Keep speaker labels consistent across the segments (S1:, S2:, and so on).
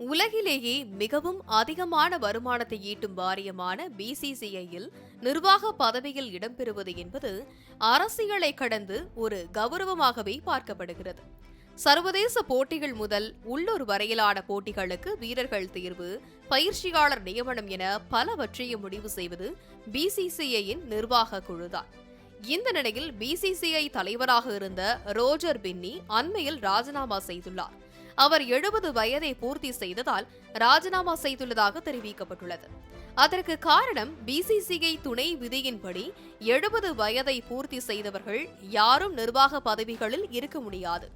S1: உலகிலேயே மிகவும் அதிகமான வருமானத்தை ஈட்டும் வாரியமான பிசிசிஐயில் நிர்வாக பதவியில் இடம்பெறுவது என்பது அரசியலை கடந்து ஒரு கௌரவமாகவே பார்க்கப்படுகிறது. சர்வதேச போட்டிகள் முதல் உள்ளூர் வரையிலான போட்டிகளுக்கு வீரர்கள் தேர்வு, பயிற்சியாளர் நியமனம் என பலவற்றையும் முடிவு செய்வது பிசிசிஐயின் நிர்வாக குழுதான். இந்த நிலையில் பிசிசிஐ தலைவராக இருந்த ரோஜர் பின்னி அண்மையில் ராஜினாமா செய்துள்ளார். அவர் 70 வயதை பூர்த்தி செய்ததால் ராஜினாமா செய்துள்ளதாக தெரிவிக்கப்பட்டுள்ளது. அதற்கு காரணம் பிசிசிஐ துணை விதியின்படி 70 வயதை பூர்த்தி செய்தவர்கள் யாரும் நிர்வாக பதவிகளில் இருக்க முடியாது.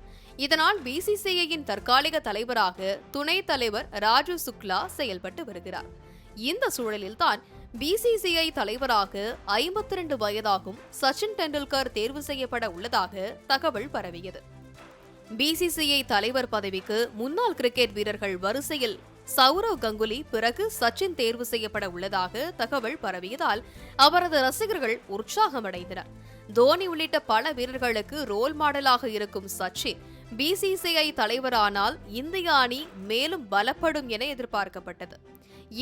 S1: இதனால் பிசிசிஐயின் தற்காலிக தலைவராக துணைத் தலைவர் ராஜு சுக்லா செயல்பட்டு வருகிறார். இந்த சூழலில்தான் பிசிசிஐ தலைவராக 52 வயதாகும் சச்சின் டெண்டுல்கர் தேர்வு செய்யப்பட உள்ளதாக தகவல் பரவியது. பிசிசிஐ தலைவர் பதவிக்கு முன்னாள் கிரிக்கெட் வீரர்கள் வரிசையில் சௌரவ் கங்குலி பிறகு சச்சின் தேர்வு செய்யப்பட உள்ளதாக தகவல் பரவியதால் அவரது ரசிகர்கள் உற்சாகமடைந்தனர். தோனி உள்ளிட்ட பல வீரர்களுக்கு ரோல் மாடலாக இருக்கும் சச்சின் பிசிசிஐ தலைவரானால் இந்திய அணி மேலும் பலப்படும் என எதிர்பார்க்கப்பட்டது.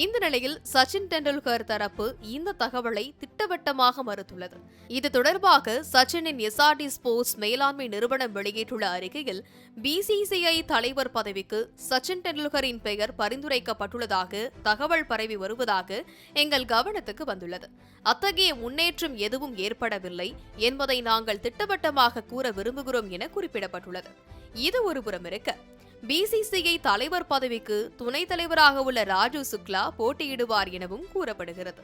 S1: இந்த நிலையில் சச்சின் டெண்டுல்கர் தரப்பு இந்த தகவலை திட்டவட்டமாக மறுத்துள்ளது. இது தொடர்பாக சச்சினின் எஸ்ஆர்டி ஸ்போர்ட்ஸ் மேலாண்மை நிறுவனம் வெளியிட்டுள்ள அறிக்கையில் பிசிசிஐ தலைவர் பதவிக்கு சச்சின் டெண்டுல்கரின் பெயர் பரிந்துரைக்கப்பட்டுள்ளதாக தகவல் பரவி வருவதாக எங்கள் கவனத்துக்கு வந்துள்ளது. அத்தகைய முன்னேற்றம் எதுவும் ஏற்படவில்லை என்பதை நாங்கள் திட்டவட்டமாக கூற விரும்புகிறோம் என குறிப்பிடப்பட்டுள்ளது. இது ஒருபுறம் இருக்க, பிசிசிஐ தலைவர் பதவிக்கு துணைத் தலைவராக உள்ள ராஜு சுக்லா போட்டியிடுவார் எனவும் கூறப்படுகிறது.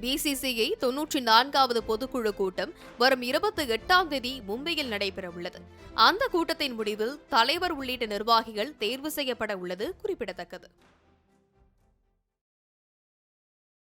S1: பிசிசிஐ 94வது பொதுக்குழு கூட்டம் வரும் 28ஆம் தேதி மும்பையில் நடைபெறவுள்ளது. அந்த கூட்டத்தின் முடிவில் தலைவர் உள்ளிட்ட நிர்வாகிகள் தேர்வு செய்யப்பட உள்ளது குறிப்பிடத்தக்கது.